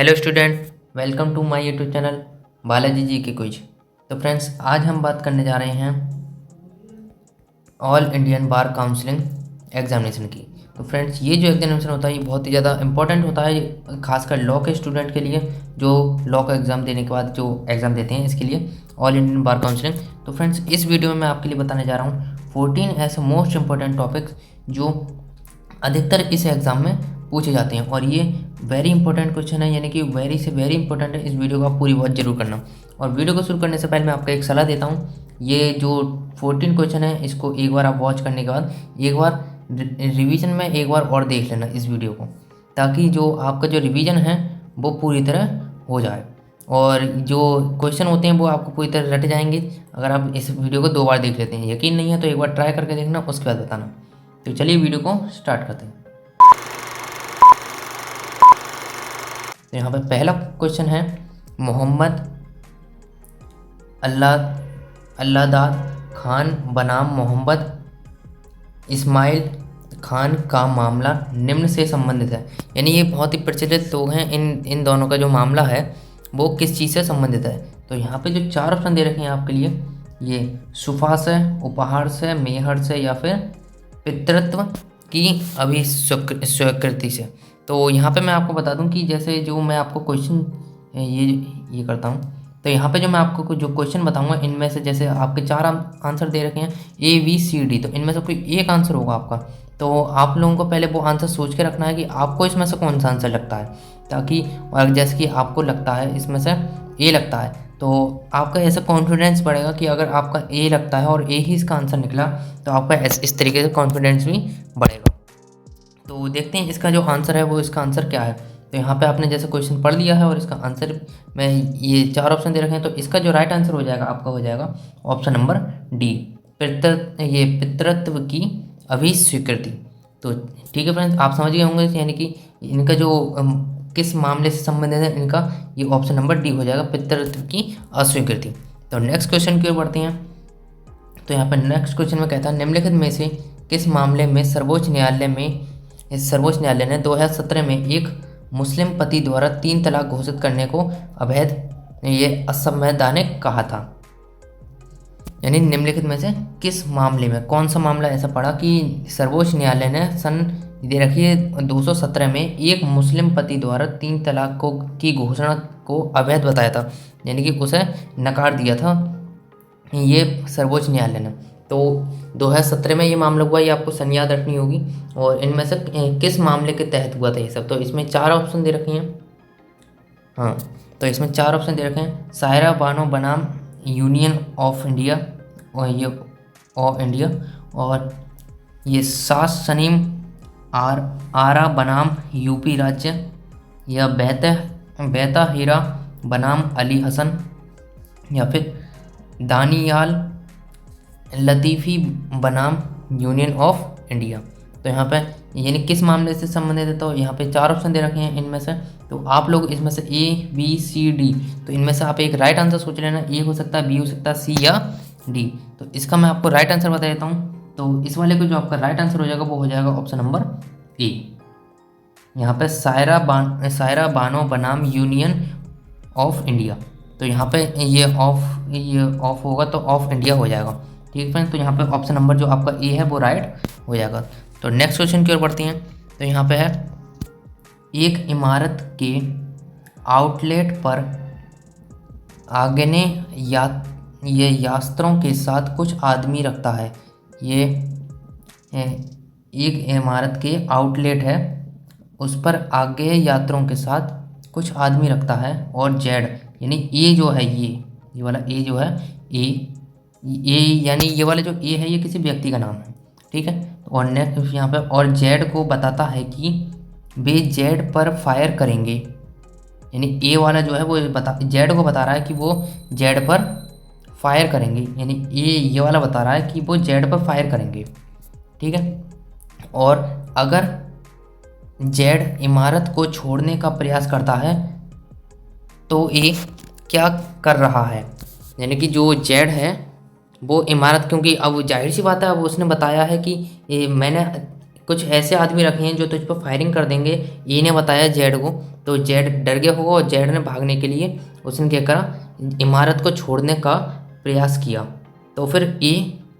Hello student, welcome to my YouTube channel Balaji ji के quiz. तो friends, आज हम बात करने जा रहे हैं ऑल इंडियन बार काउंसलिंग एग्जामिनेशन की। तो फ्रेंड्स, ये जो एग्जामिनेशन होता है ये बहुत ही ज़्यादा इंपॉर्टेंट होता है, खासकर लॉ के स्टूडेंट के लिए जो लॉ का एग्ज़ाम देने के बाद जो एग्ज़ाम देते हैं, इसके लिए ऑल इंडियन बार काउंसलिंग। तो फ्रेंड्स, इस वीडियो में मैं आपके लिए बताने जा रहा हूँ 14 ऐसे मोस्ट इंपॉर्टेंट टॉपिक्स जो अधिकतर इस एग्ज़ाम में पूछे जाते हैं, और ये वेरी इंपॉर्टेंट क्वेश्चन है, यानी कि वेरी से वेरी इंपॉर्टेंट है। इस वीडियो को आप पूरी वॉच जरूर करना। और वीडियो को शुरू करने से पहले मैं आपको एक सलाह देता हूँ, ये जो 14 क्वेश्चन है इसको एक बार आप वॉच करने के बाद एक बार रिवीजन में एक बार और देख लेना इस वीडियो को, ताकि जो आपका जो रिवीजन है वो पूरी तरह हो जाए, और जो क्वेश्चन होते हैं वो आपको पूरी तरह रट जाएंगे अगर आप इस वीडियो को 2 बार देख लेते हैं। यकीन नहीं है तो एक बार ट्राई करके देखना, उसके बाद बताना। तो चलिए वीडियो को स्टार्ट करते हैं। तो यहाँ पे पहला क्वेश्चन है, मोहम्मद अल्लादाद खान बनाम मोहम्मद इस्माइल खान का मामला निम्न से संबंधित है। यानी ये बहुत ही प्रचलित लोग हैं, इन दोनों का जो मामला है वो किस चीज़ से संबंधित है। तो यहाँ पे जो 4 ऑप्शन दे रखे हैं आपके लिए, ये सुफा से, उपहार से, मेहर से, या फिर पितृत्व की अभिस्वीकृति से। तो यहाँ पे मैं आपको बता दूं कि जैसे जो मैं आपको क्वेश्चन ये करता हूँ, तो यहाँ पे जो मैं आपको जो क्वेश्चन बताऊंगा इनमें से जैसे आपके 4 आंसर दे रखे हैं ABCD, तो इनमें से कोई एक आंसर होगा आपका। तो आप लोगों को पहले वो आंसर सोच के रखना है कि आपको इसमें से कौन सा आंसर लगता है, ताकि और जैसे कि आपको लगता है इसमें से A लगता है, तो आपका ऐसा कॉन्फिडेंस बढ़ेगा कि अगर आपका A लगता है और A ही इसका आंसर निकला तो आपका इस तरीके से कॉन्फिडेंस भी बढ़ेगा। तो देखते हैं इसका जो आंसर है वो इसका आंसर क्या है। तो यहाँ पे आपने जैसे क्वेश्चन पढ़ लिया है और इसका आंसर में ये 4 ऑप्शन दे रखे हैं, तो इसका जो राइट आंसर हो जाएगा आपका हो जाएगा ऑप्शन नंबर D, पितृत्व की अभिस्वीकृति। तो ठीक है फ्रेंड्स, आप समझ गए होंगे, यानी कि इनका जो किस मामले से संबंधित है, इनका ये ऑप्शन नंबर D हो जाएगा, पितृत्व की अस्वीकृति। तो नेक्स्ट क्वेश्चन की ओर बढ़ते हैं। तो यहाँ पर नेक्स्ट क्वेश्चन में कहता है, निम्नलिखित में से किस मामले में सर्वोच्च न्यायालय ने 2017 में एक मुस्लिम पति द्वारा 3 तलाक घोषित करने को असंवैधानिक कहा था। यानी निम्नलिखित में से किस मामले में, कौन सा मामला ऐसा पड़ा कि सर्वोच्च न्यायालय ने सन दे रखिए 217 में एक मुस्लिम पति द्वारा 3 तलाक की घोषणा को अवैध बताया था, यानी कि उसे नकार दिया था ये सर्वोच्च न्यायालय ने। तो 2017 में ये मामला हुआ, ये आपको सन याद रखनी होगी, और इनमें से किस मामले के तहत हुआ था ये सब। तो इसमें 4 ऑप्शन दे रखे हैं। हाँ, तो इसमें 4 ऑप्शन दे रखे हैं, सायरा बानो बनाम यूनियन ऑफ इंडिया, और ये सास सनीम आरा बनाम यूपी राज्य, या बेता हीरा बनाम अली हसन, या फिर दानियाल लतीफ़ी बनाम यूनियन ऑफ इंडिया। तो यहाँ पे यानी किस मामले से संबंधित है, तो यहाँ पे 4 ऑप्शन दे रखे हैं इनमें से। तो आप लोग इसमें से ABCD, तो इनमें से आप एक राइट आंसर सोच लेना, A हो सकता है, B हो सकता है, C या D। तो इसका मैं आपको राइट आंसर बता देता हूँ। तो इस वाले को जो आपका राइट आंसर हो जाएगा वो हो जाएगा ऑप्शन नंबर A। यहाँ पे सायरा बानो बनाम यूनियन ऑफ इंडिया, तो यहाँ पे ये ऑफ होगा तो ऑफ इंडिया हो जाएगा। ठीक है फ्रेंड्स, तो यहाँ पे ऑप्शन नंबर जो आपका A है वो राइट हो जाएगा। तो नेक्स्ट क्वेश्चन की ओर बढ़ते हैं। तो यहाँ पे है, एक इमारत के आउटलेट पर ये यात्रियों के साथ कुछ आदमी रखता है। ये एक इमारत के आउटलेट है, उस पर आगे यात्रियों के साथ कुछ आदमी रखता है, और जेड यानी ए जो है, ये वाला ए जो है, ए यानी ये वाला जो ए है ये किसी व्यक्ति का नाम है। ठीक है, और नेक्स्ट यहाँ पे, और जेड को बताता है कि वे जेड पर फायर करेंगे। यानी ए वाला जो है वो जेड को बता रहा है कि वो जेड पर फायर करेंगे, यानी ये वाला बता रहा है कि वो जेड पर फायर करेंगे। ठीक है, और अगर जेड इमारत को छोड़ने का प्रयास करता है तो ए क्या कर रहा है। यानी कि जो जेड है वो इमारत, क्योंकि अब जाहिर सी बात है, अब उसने बताया है कि मैंने कुछ ऐसे आदमी रखे हैं जो तुझ पर फायरिंग कर देंगे। ए ने बताया जेड को, तो जेड डर गया होगा और जेड ने भागने के लिए उसने क्या करा, इमारत को छोड़ने का प्रयास किया। तो फिर ए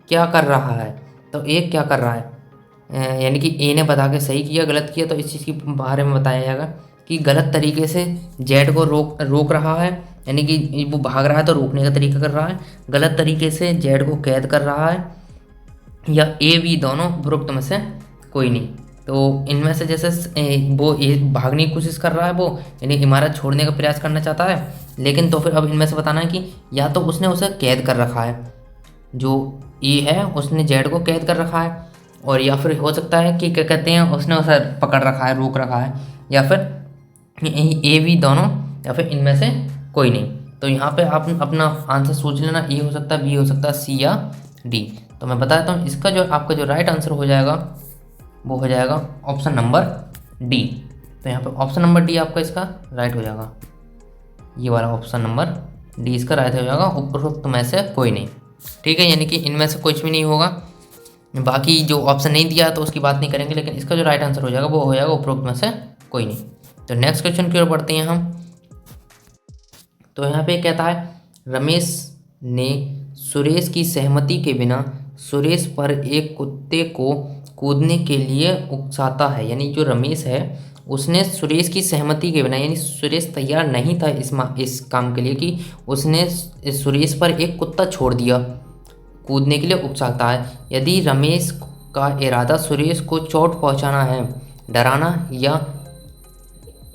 क्या कर रहा है, तो ए क्या कर रहा है, यानी कि ए ने बता के सही किया गलत किया, तो इस चीज़ के बारे में बताया जाएगा कि गलत तरीके से जेड को रोक रहा है, यानी कि वो भाग रहा है तो रोकने का तरीका कर रहा है, गलत तरीके से जेड को कैद कर रहा है, या ए बी दोनों उपरोक्त में से कोई नहीं। तो इनमें से जैसे वो ए भागने की कोशिश कर रहा है, वो यानी इमारत छोड़ने का प्रयास करना चाहता है, लेकिन तो फिर अब इनमें से बताना है कि या तो उसने उसे कैद कर रखा है, जो ए है उसने जेड को कैद कर रखा है, और या फिर हो सकता है कि क्या कहते हैं उसने उसे पकड़ रखा है, रोक रखा है, या फिर ए बी दोनों, या फिर इनमें से कोई नहीं। तो यहाँ पे आप अपना आंसर सोच लेना, ए हो सकता है, बी हो सकता है, सी या डी। तो मैं बताता हूँ इसका जो आपका जो राइट आंसर हो जाएगा वो हो जाएगा ऑप्शन नंबर डी। तो यहाँ पे ऑप्शन नंबर डी आपका इसका राइट हो जाएगा, ये वाला ऑप्शन नंबर डी इसका राइट हो जाएगा, उपरोक्त में से कोई नहीं। ठीक है, यानी कि इनमें से कुछ भी नहीं होगा। बाकी जो ऑप्शन नहीं दिया तो उसकी बात नहीं करेंगे, लेकिन इसका जो राइट आंसर हो जाएगा वो हो जाएगा उपरोक्त में से कोई नहीं। तो नेक्स्ट क्वेश्चन की ओर बढ़ते हैं हम। तो यहाँ पे कहता है रमेश ने सुरेश की सहमति के बिना सुरेश पर एक कुत्ते को कूदने के लिए उकसाता है। यानी जो रमेश है उसने सुरेश की सहमति के बिना, यानी सुरेश तैयार नहीं था इस काम के लिए, कि उसने सुरेश पर एक कुत्ता छोड़ दिया, कूदने के लिए उकसाता है। यदि रमेश का इरादा सुरेश को चोट पहुंचाना है, डराना या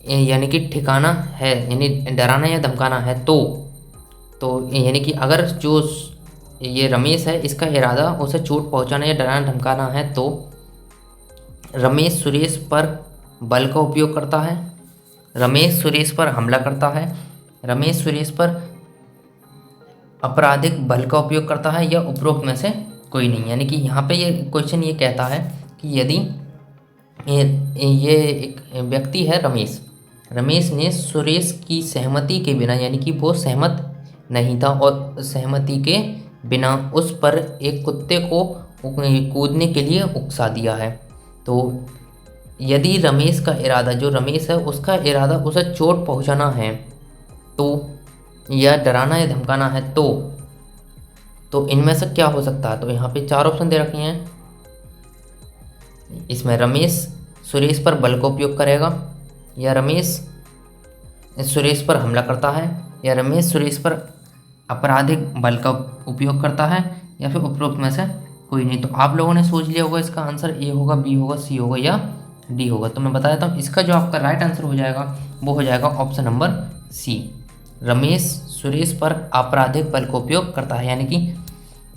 यानी कि ठिकाना है, यानी डराना या धमकाना है, तो यानी कि अगर जो ये रमेश है इसका इरादा उसे चोट पहुंचाना या डराना धमकाना है, तो रमेश सुरेश पर बल का उपयोग करता है, रमेश सुरेश पर हमला करता है, रमेश सुरेश पर आपराधिक बल का उपयोग करता है, या उपरोक्त में से कोई नहीं। यानी कि यहाँ पे ये क्वेश्चन ये कहता है कि यदि ये एक व्यक्ति है रमेश ने सुरेश की सहमति के बिना, यानी कि वो सहमत नहीं था और सहमति के बिना उस पर एक कुत्ते को कूदने के लिए उकसा दिया है। तो यदि रमेश का इरादा, जो रमेश है उसका इरादा उसे चोट पहुंचाना है, तो या डराना या धमकाना है, तो इनमें से क्या हो सकता है। तो यहाँ पे 4 ऑप्शन दे रखे हैं। इसमें रमेश सुरेश पर बल का उपयोग करेगा, या रमेश सुरेश पर हमला करता है, या रमेश सुरेश पर आपराधिक बल का उपयोग करता है, या फिर उपरोक्त में से कोई नहीं। तो आप लोगों ने सोच लिया होगा इसका आंसर ए होगा, बी होगा, सी होगा या डी होगा। तो मैं बता देता हूँ इसका जो आपका राइट आंसर हो जाएगा वो हो जाएगा option number C, Ramesh Suresh पर आपराधिक बल का उपयोग करता है। यानी कि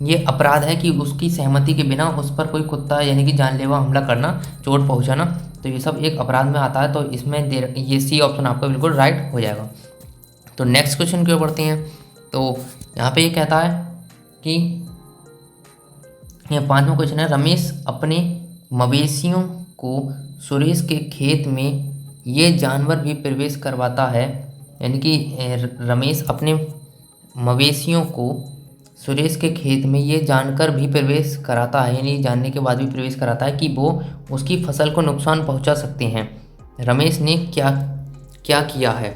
ये अपराध है कि उसकी सहमति के बिना उस पर कोई कुत्ता यानी कि जानलेवा हमला करना, चोट पहुंचाना, तो ये सब एक अपराध में आता है। तो इसमें ये सी ऑप्शन आपका बिल्कुल राइट हो जाएगा। तो नेक्स्ट क्वेश्चन की ओर बढ़ते हैं। तो यहाँ पे ये कहता है कि यह 5वां क्वेश्चन है, रमेश अपने मवेशियों को सुरेश के खेत में ये जानवर भी प्रवेश करवाता है। यानी कि रमेश अपने मवेशियों को सुरेश के खेत में ये जानकर भी प्रवेश कराता है, यानी जानने के बाद भी प्रवेश कराता है कि वो उसकी फसल को नुकसान पहुंचा सकते हैं। रमेश ने क्या क्या किया है,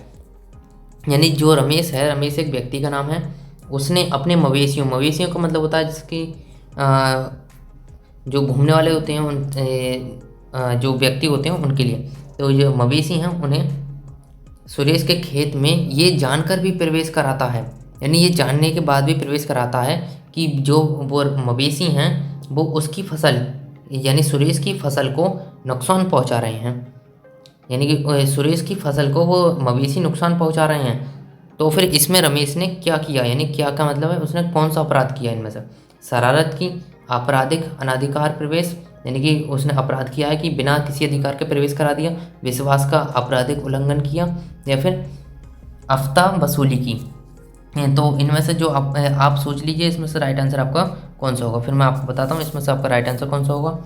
यानी जो रमेश है, रमेश एक व्यक्ति का नाम है, उसने अपने मवेशियों का मतलब होता है जिसकी जो घूमने वाले होते हैं उन जो व्यक्ति होते हैं उनके लिए। तो जो मवेशी हैं उन्हें सुरेश के खेत में ये जानकर भी प्रवेश कराता है, यानी ये जानने के बाद भी प्रवेश कराता है कि जो वो मवेशी हैं वो उसकी फसल यानी सुरेश की फसल को नुकसान पहुंचा रहे हैं, यानी कि सुरेश की फसल को वो मवेशी नुकसान पहुंचा रहे हैं। तो फिर इसमें रमेश ने क्या किया, यानी क्या का मतलब है उसने कौन सा अपराध किया इनमें से, शरारत की, आपराधिक अनाधिकार प्रवेश, यानी कि उसने अपराध किया है कि बिना किसी अधिकार के प्रवेश करा दिया, विश्वास का आपराधिक उल्लंघन किया, या फिर आफ्ता वसूली की। तो इनमें से जो आप सोच लीजिए इसमें से राइट आंसर आपका कौन सा होगा। फिर मैं आपको बताता हूँ इसमें से आपका राइट आंसर कौन सा होगा,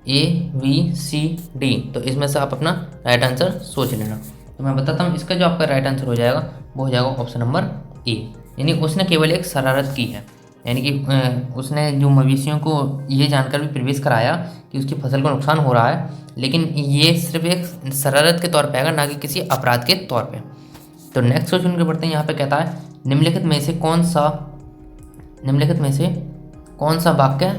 ए बी सी डी। तो इसमें से आप अपना राइट आंसर सोच लेना। तो मैं बताता हूँ इसका जो आपका राइट आंसर हो जाएगा वो हो जाएगा ऑप्शन नंबर ए, यानी उसने केवल एक शरारत की है। यानी कि उसने जो मवेशियों को ये जानकर भी प्रवेश कराया कि उसकी फसल को नुकसान हो रहा है, लेकिन ये सिर्फ एक शरारत के तौर पे आएगा, ना कि किसी अपराध के तौर पे। तो नेक्स्ट क्वेश्चन के बढ़ते हैं। यहाँ पे कहता है निम्नलिखित में से कौन सा वाक्य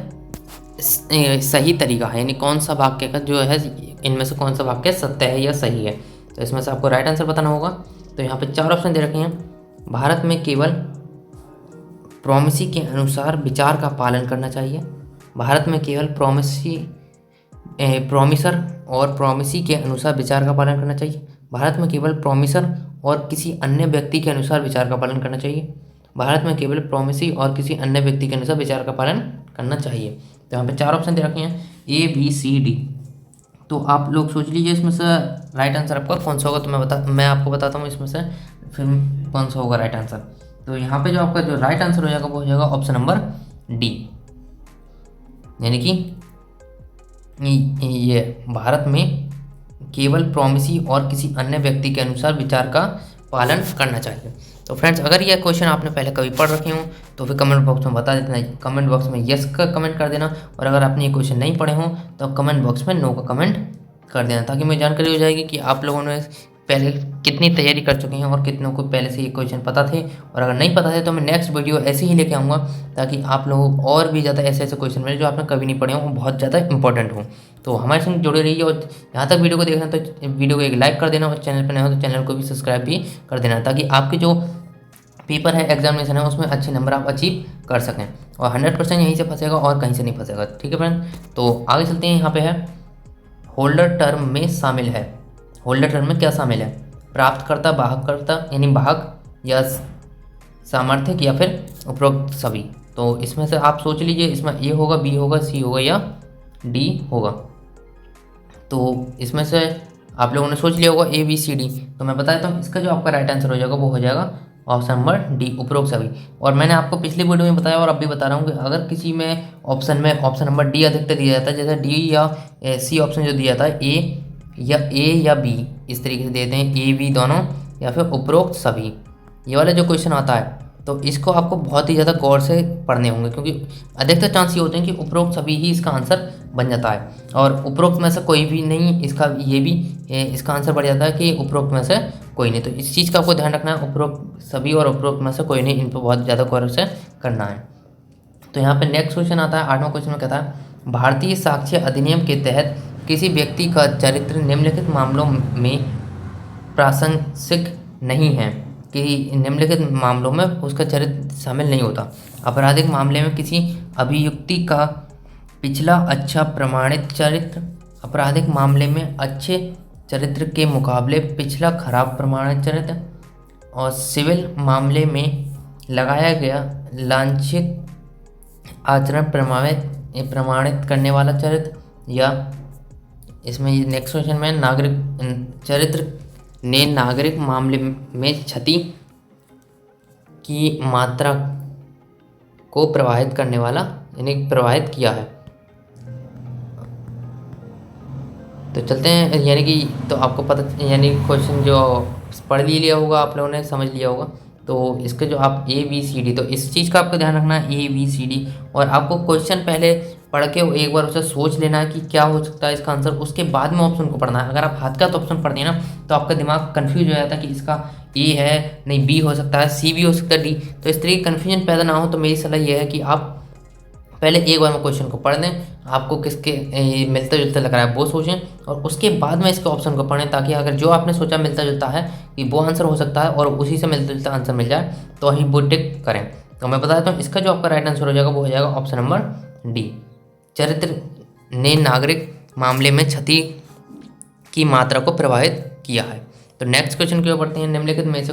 सही तरीका है, यानी कौन सा वाक्य का जो है इनमें से कौन सा वाक्य सत्य है या सही है। तो इसमें से आपको राइट आंसर बताना होगा। तो यहाँ पे 4 ऑप्शन दे रखे हैं। भारत में केवल प्रॉमिसी के अनुसार विचार का पालन करना चाहिए। भारत में केवल प्रॉमिसर और प्रॉमिसी के अनुसार विचार का पालन करना चाहिए। भारत में केवल प्रॉमिसर और किसी अन्य व्यक्ति के अनुसार विचार का पालन करना चाहिए। भारत में केवल प्रॉमिसी और किसी अन्य व्यक्ति के अनुसार विचार का पालन करना चाहिए। तो यहाँ पे 4 ऑप्शन दे रखे हैं A B C D। तो आप लोग सोच लीजिए इसमें से राइट आंसर आपका कौन सा होगा। तो मैं आपको बताता हूँ इसमें से फिर कौन सा होगा राइट आंसर। तो यहाँ पे जो आपका जो राइट आंसर हो जाएगा वो हो जाएगा ऑप्शन नंबर D, यानी कि ये भारत में केवल प्रॉमिसी और किसी अन्य व्यक्ति के अनुसार विचार का पालन करना चाहिए। तो फ्रेंड्स, अगर यह क्वेश्चन आपने पहले कभी पढ़ रखे हो तो फिर कमेंट बॉक्स में बता देना, कमेंट बॉक्स में यस का कमेंट कर देना। और अगर आपने ये क्वेश्चन नहीं पढ़े हो तो कमेंट बॉक्स में नो का कमेंट कर देना, ताकि मुझे जानकारी हो जाएगी कि आप लोगों ने पहले कितनी तैयारी कर चुके हैं और कितनों को पहले से ये क्वेश्चन पता थे। और अगर नहीं पता थे तो मैं नेक्स्ट वीडियो ऐसे ही लेके आऊँगा, ताकि आप लोगों को और भी ज़्यादा ऐसे ऐसे क्वेश्चन मिले जो आपने कभी नहीं पढ़े हों, वो बहुत ज़्यादा इंपॉर्टेंट हो। तो हमारे संग जुड़े रहिए, और यहाँ तक वीडियो को देखना तो वीडियो को एक लाइक कर देना, और चैनल पर नए हो तो चैनल को भी सब्सक्राइब भी कर देना, ताकि आपके जो पेपर है, एग्जामिनेशन है, उसमें अच्छे नंबर आप अचीव कर सकें। और 100% यहीं से फंसेगा और कहीं से नहीं फंसेगा। ठीक है फ्रेंड, तो आगे चलते हैं। यहाँ पे है होल्डर टर्म में शामिल है। होल्डर टर्म में क्या शामिल है? प्राप्तकर्ता, वाहककर्ता यानी वाहक, या सामर्थ्यक, या फिर उपरोक्त सभी। तो इसमें से आप सोच लीजिए, इसमें ए होगा, बी होगा, सी होगा या डी होगा। तो इसमें से आप लोगों ने सोच लिया होगा ए बी सी डी। तो मैं बता देता हूँ, इसका जो आपका राइट आंसर हो जाएगा वो हो जाएगा ऑप्शन नंबर डी, उपरोक्त सभी। और मैंने आपको पिछली वीडियो में बताया और अब भी बता रहा हूँ कि अगर किसी में ऑप्शन नंबर डी अधिकतर दिया जाता है, जैसे डी या सी ऑप्शन जो दिया जाता है, ए या बी, इस तरीके से देते हैं, ए बी दोनों, या फिर उपरोक्त सभी, ये वाला जो क्वेश्चन आता है, तो इसको आपको बहुत ही ज़्यादा गौर से पढ़ने होंगे, क्योंकि अधिकतर चांस ये होते हैं कि उपरोक्त सभी ही इसका आंसर बन जाता है, और उपरोक्त में से कोई भी नहीं इसका, ये भी इसका आंसर बढ़ जाता है कि उपरोक्त में से कोई नहीं। तो इस चीज़ का आपको ध्यान रखना है, उपरोक्त सभी और उपरोक्त में से कोई नहीं, इन पर बहुत ज़्यादा गौर से करना है। तो यहाँ पे नेक्स्ट क्वेश्चन आता है, 8वां क्वेश्चन में कहता है भारतीय साक्ष्य अधिनियम के तहत किसी व्यक्ति का चरित्र निम्नलिखित मामलों में प्रासंगिक नहीं है, कि निम्नलिखित मामलों में उसका चरित्र शामिल नहीं होता। आपराधिक मामले में किसी अभियुक्ति का पिछला अच्छा प्रमाणित चरित्र, आपराधिक मामले में अच्छे चरित्र के मुकाबले पिछला खराब प्रमाणित चरित्र, और सिविल मामले में लगाया गया लांछित आचरण प्रमाणित करने वाला चरित्र, या इसमें नेक्स्ट क्वेश्चन में नागरिक चरित्र ने नागरिक मामले में क्षति की मात्रा को प्रभावित करने वाला, यानी प्रभावित किया है। तो चलते हैं, यानी कि तो आपको पता, यानी क्वेश्चन जो पढ़ लिया होगा आप लोगों ने, समझ लिया होगा। तो इसके जो आप ए बी सी डी, तो इस चीज़ का आपको ध्यान रखना है, ए बी सी डी, और आपको क्वेश्चन पहले पढ़ के एक बार उसे सोच लेना है कि क्या हो सकता है इसका आंसर, उसके बाद में ऑप्शन को पढ़ना है। अगर आप हाथ का तो ऑप्शन पढ़ते हैं ना, तो आपका दिमाग कंफ्यूज हो जाता है कि इसका ए है, नहीं बी हो सकता है, सी भी हो सकता है, डी। तो इस तरीके कन्फ्यूजन पैदा ना हो, तो मेरी सलाह यह है कि आप पहले एक बार में क्वेश्चन को पढ़ दें, आपको किसके मिलता जुलता लग रहा है वो सोचें, और उसके बाद में इसके ऑप्शन को पढ़ें, ताकि अगर जो आपने सोचा मिलता जुलता है कि वो आंसर हो सकता है और उसी से मिलता जुलता आंसर मिल जाए, तो ही वो टिक करें। तो मैं बता देता हूँ, इसका जो आपका राइट आंसर हो जाएगा वो हो जाएगा ऑप्शन नंबर डी, चरित्र ने नागरिक मामले में क्षति की मात्रा को प्रभावित किया है। तो नेक्स्ट क्वेश्चन की ओर बढ़ते हैं। निम्नलिखित में से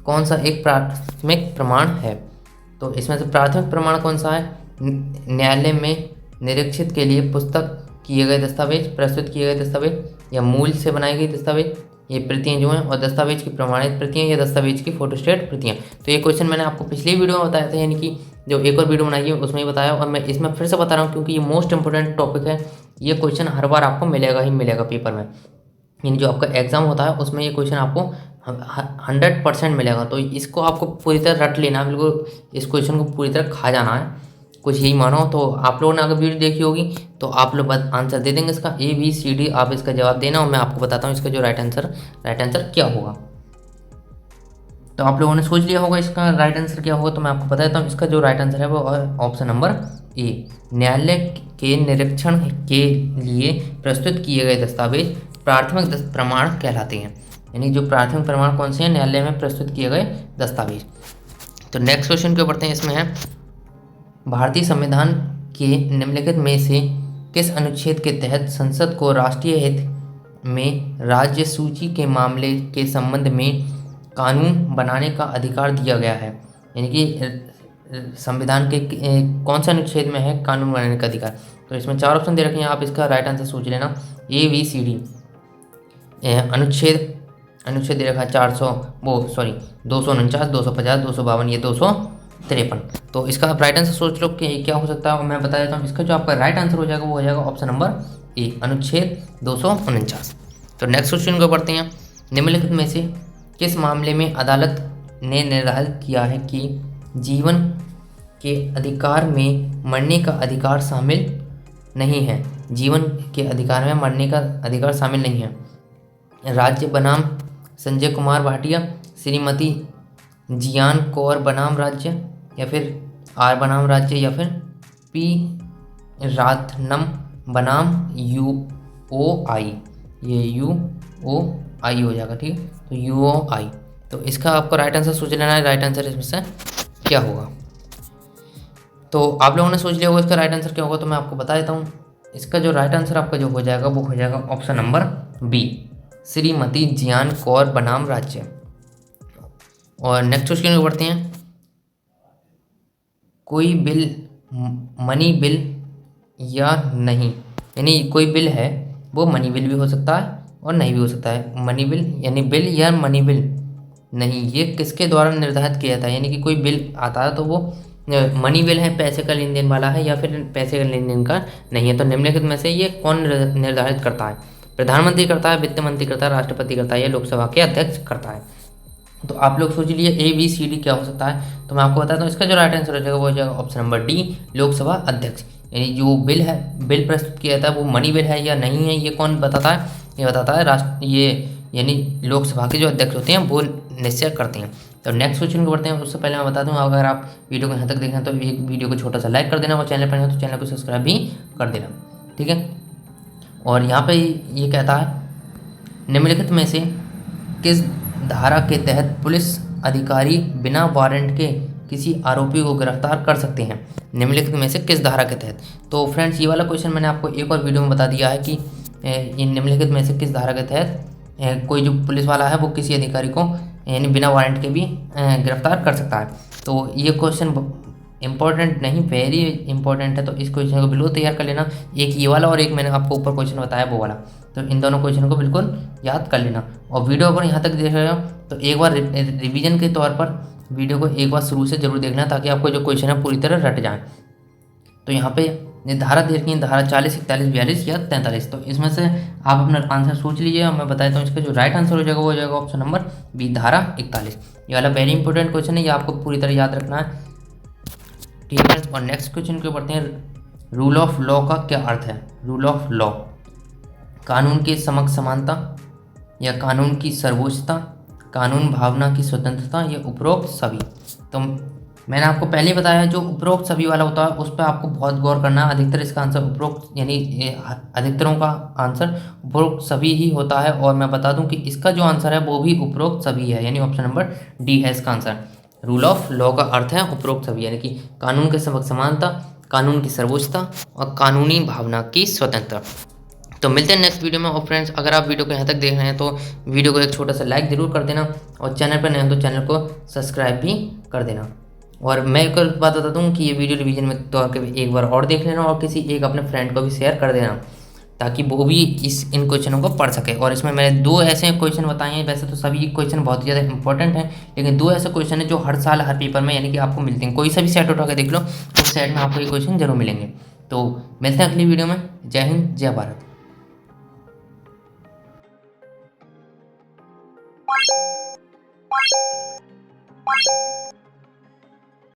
कौन सा एक प्राथमिक प्रमाण है? तो इसमें से प्राथमिक प्रमाण कौन सा है? न्यायालय में निरीक्षित के लिए पुस्तक किए गए दस्तावेज, प्रस्तुत किए गए दस्तावेज, या मूल से बनाई गई दस्तावेज, ये प्रतियां जो हैं, और दस्तावेज की प्रमाणित प्रतियां, या दस्तावेज की फोटोस्टेट प्रतियां। तो ये क्वेश्चन मैंने आपको पिछली वीडियो में बताया था, यानी कि जो एक और वीडियो बनाई है उसमें ही बताया, और मैं इसमें फिर से बता रहा हूँ क्योंकि ये मोस्ट इंपॉर्टेंट टॉपिक है। ये क्वेश्चन हर बार आपको मिलेगा ही मिलेगा पेपर में, यानी जो आपका एग्जाम होता है उसमें ये क्वेश्चन आपको 100% मिलेगा। तो इसको आपको पूरी तरह रट लेना, बिल्कुल इस क्वेश्चन को पूरी तरह खा जाना है, कुछ यही मानो। तो आप लोगों ने अगर वीडियो देखी होगी तो आप लोग आंसर दे देंगे इसका ABCD, आप इसका जवाब देना और मैं आपको बताता हूँ इसका जो राइट आंसर क्या होगा। तो आप लोगों ने सोच लिया होगा इसका राइट आंसर क्या होगा, तो मैं आपको बताता हूँ इसका जो राइट आंसर है वो ऑप्शन नंबर ए। न्यायालय के निरीक्षण के लिए प्रस्तुत किए गए दस्तावेज प्राथमिक प्रमाण कहलाते हैं। यानी जो प्राथमिक प्रमाण कौन से हैं, न्यायालय में प्रस्तुत किए गए दस्तावेज। तो नेक्स्ट क्वेश्चन क्यों पढ़ते हैं, इसमें है भारतीय संविधान के निम्नलिखित में से किस अनुच्छेद के तहत संसद को राष्ट्रीय हित में राज्य सूची के मामले के संबंध में कानून बनाने का अधिकार दिया गया है। यानी कि संविधान के कौन सा अनुच्छेद में है कानून बनाने का अधिकार। तो इसमें 4 ऑप्शन दे रखे हैं, आप इसका राइट आंसर सोच लेना ABCD। अनुच्छेद दे रखा है 249, 250, 252, ये 253। तो इसका आप राइट आंसर सोच लो कि क्या हो सकता है, और मैं बता देता हूँ इसका जो आपका राइट आंसर हो जाएगा वो हो जाएगा ऑप्शन नंबर ए, अनुच्छेद 249। तो नेक्स्ट क्वेश्चन को पढ़ते हैं, निम्नलिखित में से किस मामले में अदालत ने निर्धारित किया है कि जीवन के अधिकार में मरने का अधिकार शामिल नहीं है। जीवन के अधिकार में मरने का अधिकार शामिल नहीं है। राज्य बनाम संजय कुमार भाटिया, श्रीमती जियान कौर बनाम राज्य, या फिर आर बनाम राज्य, या फिर पी राथनम बनाम UOI। ये UOI हो जाएगा, ठीक है, तो UOI। तो इसका आपको राइट आंसर सोच लेना है, राइट आंसर इसमें से क्या होगा। तो आप लोगों ने सोच लिया होगा इसका राइट आंसर क्या होगा, तो मैं आपको बता देता हूँ इसका जो राइट आंसर आपका जो हो जाएगा वो हो जाएगा ऑप्शन नंबर बी, श्रीमती जियान कौर बनाम राज्य। और नेक्स्ट क्वेश्चन को पढ़ते हैं, कोई बिल मनी बिल या नहीं। यानी कोई बिल है वो मनी बिल भी हो सकता है और नहीं भी हो सकता है। मनी बिल यानी बिल या मनी बिल नहीं, ये किसके द्वारा निर्धारित किया था। यानी कि कोई बिल आता है तो वो मनी बिल है, पैसे का लेन देन वाला है, या फिर पैसे का लेन देन का नहीं है। तो निम्नलिखित में से ये कौन निर्धारित करता है, प्रधानमंत्री करता है, वित्त मंत्री करता है, राष्ट्रपति करता है, या लोकसभा के अध्यक्ष करता है। तो आप लोग सोच लीजिए ABCD क्या हो सकता है। तो मैं आपको बताता हूँ इसका जो राइट आंसर हो जाएगा वो हो जाएगा ऑप्शन नंबर डी, लोकसभा अध्यक्ष। यानी जो बिल है, बिल प्रस्तुत किया जाता है वो मनी बिल है या नहीं है, ये कौन बताता है, ये बताता है ये यानी लोकसभा के जो अध्यक्ष होते हैं वो निश्चय करते हैं। तो नेक्स्ट क्वेश्चन को बढ़ते हैं, उससे पहले मैं बता दूँ अगर आप वीडियो को यहाँ तक देखें तो एक वीडियो को छोटा सा लाइक कर देना, और चैनल पर नहीं हो तो चैनल को सब्सक्राइब भी कर देना, ठीक है। और यहाँ पे ये कहता है निम्नलिखित में से किस धारा के तहत पुलिस अधिकारी बिना वारंट के किसी आरोपी को गिरफ्तार कर सकते हैं। निम्नलिखित में से किस धारा के तहत। तो फ्रेंड्स ये वाला क्वेश्चन मैंने आपको एक और वीडियो में बता दिया है कि ये निम्नलिखित में से किस धारा के तहत कोई जो पुलिस वाला है वो किसी अधिकारी को यानी बिना वारंट के भी गिरफ्तार कर सकता है। तो ये क्वेश्चन इंपॉर्टेंट नहीं, वेरी इंपॉर्टेंट है, तो इस क्वेश्चन को बिल्कुल तैयार कर लेना। एक ये वाला और एक मैंने आपको ऊपर क्वेश्चन बताया वो वाला, तो इन दोनों क्वेश्चन को बिल्कुल याद कर लेना। और वीडियो अगर यहाँ तक देख रहे हो तो एक बार रिवीजन के तौर पर वीडियो को एक बार शुरू से जरूर देखना, ताकि आपको जो क्वेश्चन है पूरी तरह रट जाए। तो यहाँ पे धारा दे रखी है, धारा 40, 41, 42 या 43। तो इसमें से आप अपना आंसर सोच लीजिए और मैं बताता हूँ इसका जो राइट आंसर हो जाएगा वो हो जाएगा ऑप्शन नंबर बी, धारा 41। ये वाला वेरी इंपॉर्टेंट क्वेश्चन है, ये आपको पूरी तरह याद रखना है, ठीक है। और नेक्स्ट क्वेश्चन को पढ़ते हैं, रूल ऑफ लॉ का क्या अर्थ है। रूल ऑफ लॉ, कानून के समक्ष समानता, या कानून की सर्वोच्चता, कानून भावना की स्वतंत्रता, या उपरोक्त सभी। तो मैंने आपको पहले बताया जो उपरोक्त सभी वाला होता है उस पर आपको बहुत गौर करना है। अधिकतर इसका आंसर उपरोक्त यानी अधिकतरों का आंसर उपरोक्त सभी ही होता है, और मैं बता दूं कि इसका जो आंसर है वो भी उपरोक्त सभी है, यानी ऑप्शन नंबर डी है इसका आंसर। रूल ऑफ लॉ का अर्थ है उपरोक्त सभी, यानी कि कानून के समक्ष समानता, कानून की सर्वोच्चता और कानूनी भावना की स्वतंत्रता। तो मिलते हैं नेक्स्ट वीडियो में। और फ्रेंड्स अगर आप वीडियो को यहाँ तक देख रहे हैं तो वीडियो को एक छोटा सा लाइक जरूर कर देना, और चैनल पर नए हैं तो चैनल को सब्सक्राइब भी कर देना। और मैं एक बात बता दूँ कि ये वीडियो रिवीजन में तो एक बार और देख लेना, और किसी एक अपने फ्रेंड को भी शेयर कर देना, ताकि वो भी इन क्वेश्चनों को पढ़ सके। और इसमें मैंने 2 ऐसे क्वेश्चन बताए हैं, वैसे तो सभी क्वेश्चन बहुत ज़्यादा इंपॉर्टेंट हैं, लेकिन 2 ऐसे क्वेश्चन हैं जो हर साल हर पेपर में यानी कि आपको मिलते हैं। कोई सा भी सेट उठा के देख लो, उस सेट में आपको ये क्वेश्चन जरूर मिलेंगे। तो मिलते हैं अगली वीडियो में। जय हिंद, जय भारत।